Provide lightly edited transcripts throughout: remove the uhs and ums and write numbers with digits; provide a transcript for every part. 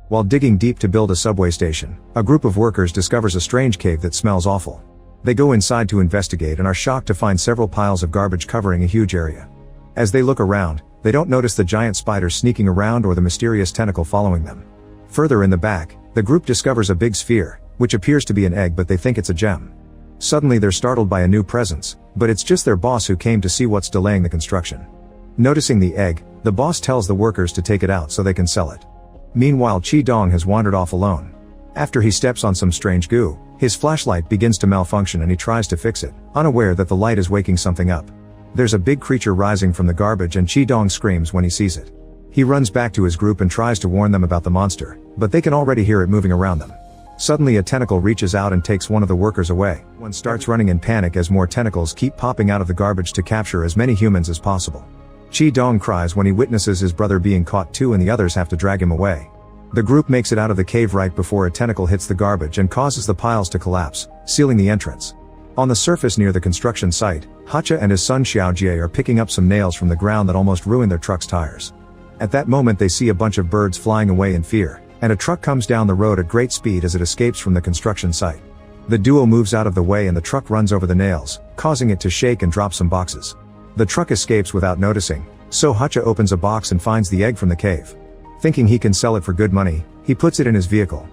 While digging deep to build a subway station, a group of workers discovers a strange cave that smells awful. They go inside to investigate and are shocked to find several piles of garbage covering a huge area. As they look around, they don't notice the giant spider sneaking around or the mysterious tentacle following them. Further in the back, the group discovers a big sphere, which appears to be an egg, but they think it's a gem. Suddenly they're startled by a new presence, but it's just their boss who came to see what's delaying the construction. Noticing the egg, the boss tells the workers to take it out so they can sell it. Meanwhile, Chi-dong has wandered off alone. After he steps on some strange goo, his flashlight begins to malfunction and he tries to fix it, unaware that the light is waking something up. There's a big creature rising from the garbage and Chi-dong screams when he sees it. He runs back to his group and tries to warn them about the monster, but they can already hear it moving around them. Suddenly a tentacle reaches out and takes one of the workers away. One starts running in panic as more tentacles keep popping out of the garbage to capture as many humans as possible. Chi-dong cries when he witnesses his brother being caught too and the others have to drag him away. The group makes it out of the cave right before a tentacle hits the garbage and causes the piles to collapse, sealing the entrance. On the surface near the construction site, Hacha and his son Xiaojie are picking up some nails from the ground that almost ruin their truck's tires. At that moment they see a bunch of birds flying away in fear, and a truck comes down the road at great speed as it escapes from the construction site. The duo moves out of the way and the truck runs over the nails, causing it to shake and drop some boxes. The truck escapes without noticing, so Hacha opens a box and finds the egg from the cave. Thinking he can sell it for good money, he puts it in his vehicle.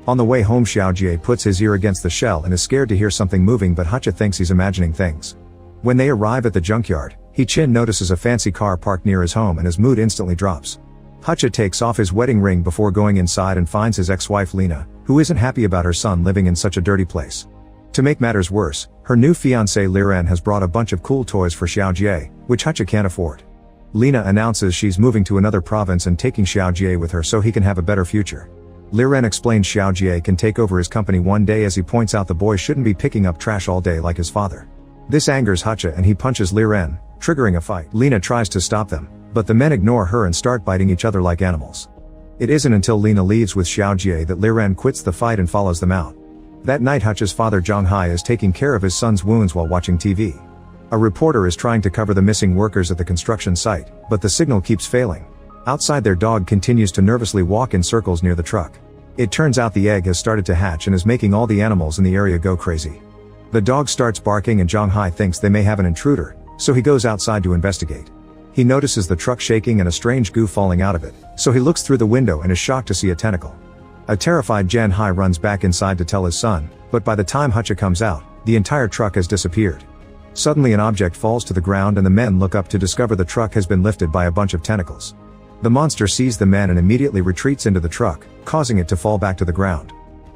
On the way home, Xiaojie puts his ear against the shell and is scared to hear something moving, but Hacha thinks he's imagining things. When they arrive at the junkyard, He-chin notices a fancy car parked near his home and his mood instantly drops. Hacha takes off his wedding ring before going inside and finds his ex-wife Lena, who isn't happy about her son living in such a dirty place. To make matters worse, her new fiancé Liren has brought a bunch of cool toys for Xiaojie, which Hacha can't afford. Lena announces she's moving to another province and taking Xiaojie with her so he can have a better future. Liren explains Xiaojie can take over his company one day as he points out the boy shouldn't be picking up trash all day like his father. This angers Hacha and he punches Liren, triggering a fight. Lena tries to stop them, but the men ignore her and start biting each other like animals. It isn't until Lena leaves with Xiaojie that Liren quits the fight and follows them out. That night Hacha's father Zhonghai is taking care of his son's wounds while watching TV. A reporter is trying to cover the missing workers at the construction site, but the signal keeps failing. Outside, their dog continues to nervously walk in circles near the truck. It turns out the egg has started to hatch and is making all the animals in the area go crazy. The dog starts barking and Zhonghai thinks they may have an intruder, so he goes outside to investigate. He notices the truck shaking and a strange goo falling out of it, so he looks through the window and is shocked to see a tentacle. A terrified Zhonghai runs back inside to tell his son, but by the time Hacha comes out, the entire truck has disappeared. Suddenly an object falls to the ground and the men look up to discover the truck has been lifted by a bunch of tentacles. The monster sees the men and immediately retreats into the truck, causing it to fall back to the ground.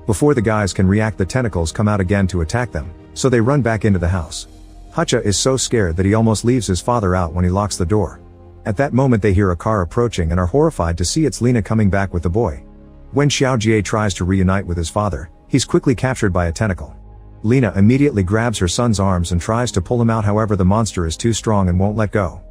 Before the guys can react, the tentacles come out again to attack them, so they run back into the house. Hacha is so scared that he almost leaves his father out when he locks the door. At that moment they hear a car approaching and are horrified to see it's Lena coming back with the boy. When Xiaojie tries to reunite with his father, he's quickly captured by a tentacle. Lena immediately grabs her son's arms and tries to pull him out, however the monster is too strong and won't let go.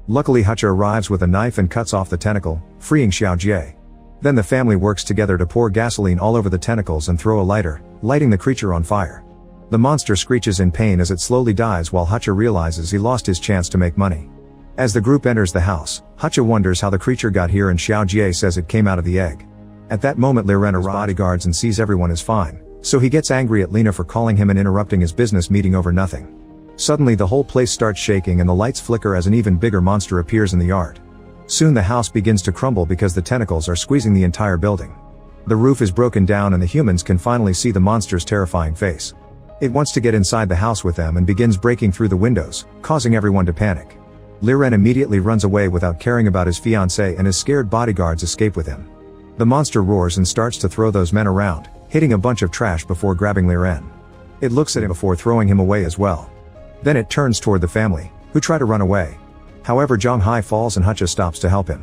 Luckily Hacha arrives with a knife and cuts off the tentacle, freeing Xiaojie. Then the family works together to pour gasoline all over the tentacles and throw a lighter, lighting the creature on fire. The monster screeches in pain as it slowly dies while Hacha realizes he lost his chance to make money. As the group enters the house, Hacha wonders how the creature got here and Xiaojie says it came out of the egg. At that moment Liren arrives bodyguards and sees everyone is fine, so he gets angry at Lena for calling him and interrupting his business meeting over nothing. Suddenly the whole place starts shaking and the lights flicker as an even bigger monster appears in the yard. Soon the house begins to crumble because the tentacles are squeezing the entire building. The roof is broken down and the humans can finally see the monster's terrifying face. It wants to get inside the house with them and begins breaking through the windows, causing everyone to panic. Liren immediately runs away without caring about his fiancée and his scared bodyguards escape with him. The monster roars and starts to throw those men around, hitting a bunch of trash before grabbing Liren. It looks at him before throwing him away as well. Then it turns toward the family, who try to run away. However, Zhonghai falls and Hacha stops to help him.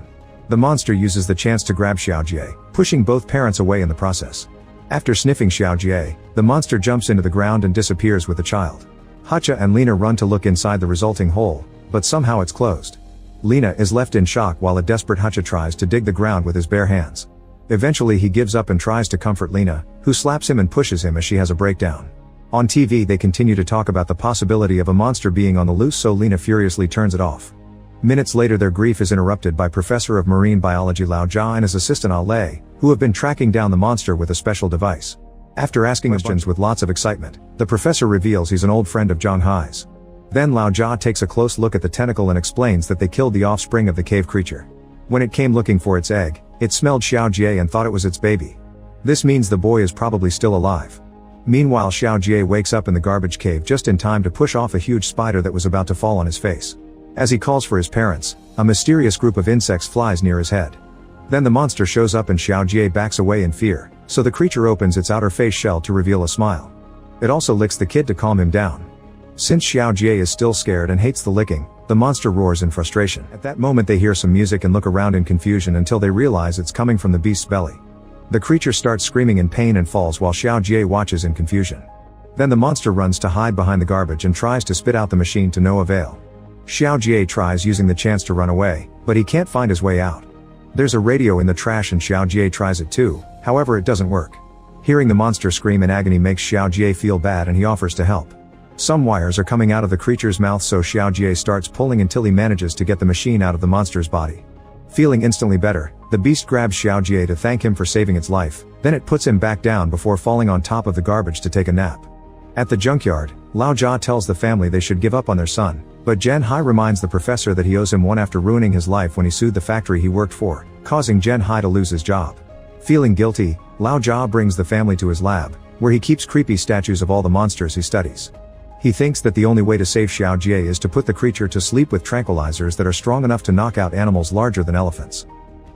The monster uses the chance to grab Xiaojie, pushing both parents away in the process. After sniffing Xiaojie, the monster jumps into the ground and disappears with the child. Hacha and Lena run to look inside the resulting hole, but somehow it's closed. Lena is left in shock while a desperate Hacha tries to dig the ground with his bare hands. Eventually he gives up and tries to comfort Lena, who slaps him and pushes him as she has a breakdown. On TV they continue to talk about the possibility of a monster being on the loose, so Lena furiously turns it off. Minutes later their grief is interrupted by Professor of Marine Biology Lao Jia and his assistant Lei, who have been tracking down the monster with a special device. After asking questions with lots of excitement, the professor reveals he's an old friend of Zhang Hai's. Then Lao Jia takes a close look at the tentacle and explains that they killed the offspring of the cave creature. When it came looking for its egg, it smelled Xiao Jie and thought it was its baby. This means the boy is probably still alive. Meanwhile Xiao Jie wakes up in the garbage cave just in time to push off a huge spider that was about to fall on his face. As he calls for his parents, a mysterious group of insects flies near his head. Then the monster shows up and Xiao Jie backs away in fear, so the creature opens its outer face shell to reveal a smile. It also licks the kid to calm him down. Since Xiao Jie is still scared and hates the licking, the monster roars in frustration. At that moment they hear some music and look around in confusion until they realize it's coming from the beast's belly. The creature starts screaming in pain and falls while Xiao Jie watches in confusion. Then the monster runs to hide behind the garbage and tries to spit out the machine to no avail. Xiao Jie tries using the chance to run away, but he can't find his way out. There's a radio in the trash and Xiao Jie tries it too, however it doesn't work. Hearing the monster scream in agony makes Xiao Jie feel bad and he offers to help. Some wires are coming out of the creature's mouth so Xiao Jie starts pulling until he manages to get the machine out of the monster's body. Feeling instantly better, the beast grabs Xiao Jie to thank him for saving its life, then it puts him back down before falling on top of the garbage to take a nap. At the junkyard, Lao Jia tells the family they should give up on their son, but Zhen Hai reminds the professor that he owes him one after ruining his life when he sued the factory he worked for, causing Zhen Hai to lose his job. Feeling guilty, Lao Jia brings the family to his lab, where he keeps creepy statues of all the monsters he studies. He thinks that the only way to save Xiao Jie is to put the creature to sleep with tranquilizers that are strong enough to knock out animals larger than elephants.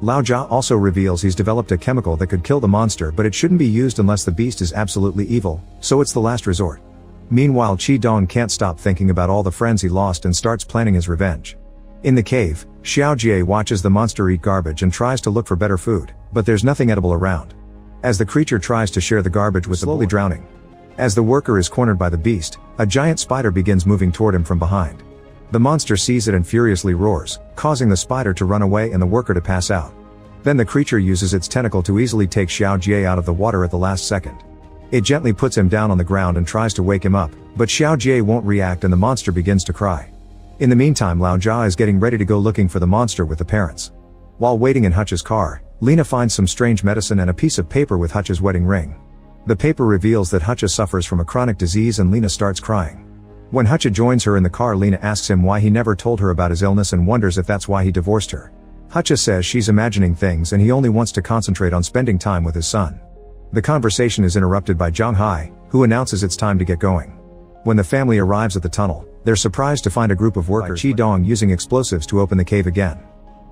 Lao Jia also reveals he's developed a chemical that could kill the monster but it shouldn't be used unless the beast is absolutely evil, so it's the last resort. Meanwhile Qi Dong can't stop thinking about all the friends he lost and starts planning his revenge. In the cave, Xiao Jie watches the monster eat garbage and tries to look for better food, but there's nothing edible around. As the creature tries to share the garbage with slowly drowning. As the worker is cornered by the beast, a giant spider begins moving toward him from behind. The monster sees it and furiously roars, causing the spider to run away and the worker to pass out. Then the creature uses its tentacle to easily take Xiao Jie out of the water at the last second. It gently puts him down on the ground and tries to wake him up, but Xiao Jie won't react and the monster begins to cry. In the meantime Lao Jia is getting ready to go looking for the monster with the parents. While waiting in Hutch's car, Lena finds some strange medicine and a piece of paper with Hutch's wedding ring. The paper reveals that Hutch suffers from a chronic disease and Lena starts crying. When Hutch joins her in the car Lena asks him why he never told her about his illness and wonders if that's why he divorced her. Hutch says she's imagining things and he only wants to concentrate on spending time with his son. The conversation is interrupted by Zhang Hai, who announces it's time to get going. When the family arrives at the tunnel, they're surprised to find a group of workers Qi Dong using explosives to open the cave again.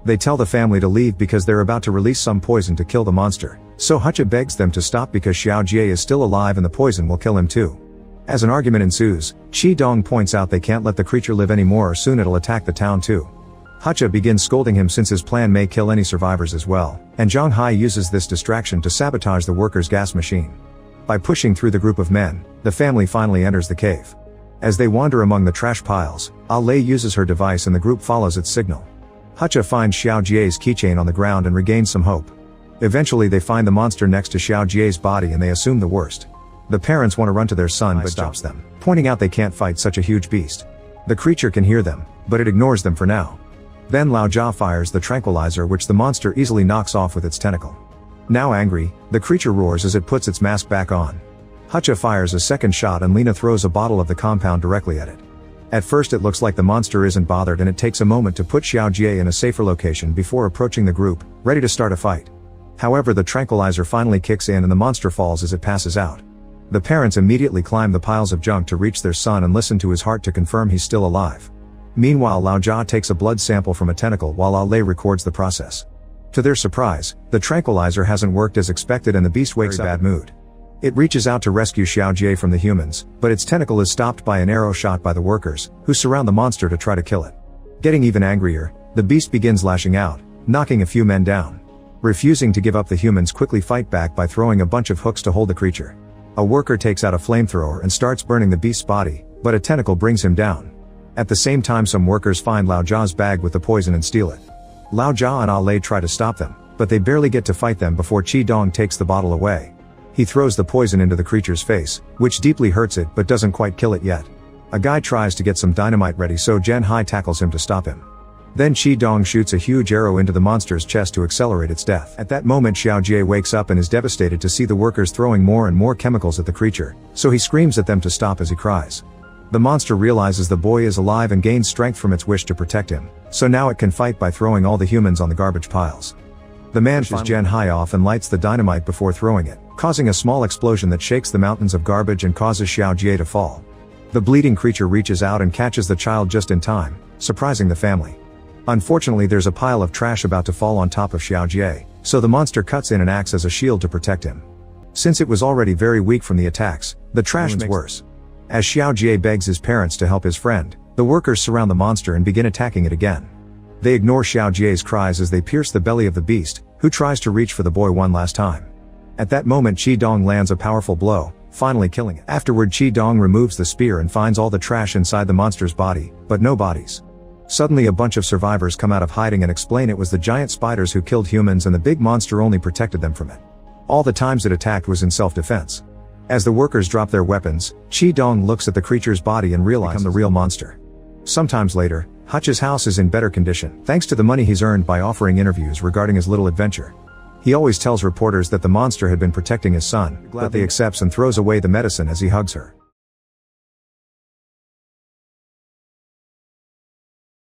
They tell the family to leave because they're about to release some poison to kill the monster, so Hutch begs them to stop because Xiao Jie is still alive and the poison will kill him too. As an argument ensues, Qi Dong points out they can't let the creature live anymore or soon it'll attack the town too. Hutch begins scolding him since his plan may kill any survivors as well, and Zhang Hai uses this distraction to sabotage the workers' gas machine. By pushing through the group of men, the family finally enters the cave. As they wander among the trash piles, Lei uses her device and the group follows its signal. Hutch finds Xiao Jie's keychain on the ground and regains some hope. Eventually they find the monster next to Xiao Jie's body and they assume the worst. The parents want to run to their son but stops them, pointing out they can't fight such a huge beast. The creature can hear them, but it ignores them for now. Then Lao Jia fires the tranquilizer which the monster easily knocks off with its tentacle. Now angry, the creature roars as it puts its mask back on. Hutch fires a second shot and Lena throws a bottle of the compound directly at it. At first it looks like the monster isn't bothered and it takes a moment to put Xiao Jie in a safer location before approaching the group, ready to start a fight. However the tranquilizer finally kicks in and the monster falls as it passes out. The parents immediately climb the piles of junk to reach their son and listen to his heart to confirm he's still alive. Meanwhile Lao Jia takes a blood sample from a tentacle while Lei records the process. To their surprise, the tranquilizer hasn't worked as expected and the beast wakes up in a bad mood. It reaches out to rescue Xiao Jie from the humans, but its tentacle is stopped by an arrow shot by the workers, who surround the monster to try to kill it. Getting even angrier, the beast begins lashing out, knocking a few men down. Refusing to give up, the humans quickly fight back by throwing a bunch of hooks to hold the creature. A worker takes out a flamethrower and starts burning the beast's body, but a tentacle brings him down. At the same time some workers find Lao Jia's bag with the poison and steal it. Lao Jia and Lei try to stop them, but they barely get to fight them before Qi Dong takes the bottle away. He throws the poison into the creature's face, which deeply hurts it but doesn't quite kill it yet. A guy tries to get some dynamite ready so Zhen Hai tackles him to stop him. Then Qi-Dong shoots a huge arrow into the monster's chest to accelerate its death. At that moment Xiao Jie wakes up and is devastated to see the workers throwing more and more chemicals at the creature, so he screams at them to stop as he cries. The monster realizes the boy is alive and gains strength from its wish to protect him, so now it can fight by throwing all the humans on the garbage piles. The man pushes Gen Hai off and lights the dynamite before throwing it, causing a small explosion that shakes the mountains of garbage and causes Xiao Jie to fall. The bleeding creature reaches out and catches the child just in time, surprising the family. Unfortunately, there's a pile of trash about to fall on top of Xiao Jie, so the monster cuts in and acts as a shield to protect him. Since it was already very weak from the attacks, the trash makes it worse. As Xiao Jie begs his parents to help his friend, the workers surround the monster and begin attacking it again. They ignore Xiao Jie's cries as they pierce the belly of the beast, who tries to reach for the boy one last time. At that moment Qi-Dong lands a powerful blow, finally killing it. Afterward Qi-Dong removes the spear and finds all the trash inside the monster's body, but no bodies. Suddenly a bunch of survivors come out of hiding and explain it was the giant spiders who killed humans and the big monster only protected them from it. All the times it attacked was in self-defense. As the workers drop their weapons, Qi-Dong looks at the creature's body and realizes the real monster. Sometimes later, Hutch's house is in better condition, thanks to the money he's earned by offering interviews regarding his little adventure. He always tells reporters that the monster had been protecting his son, but he accepts and throws away the medicine as he hugs her.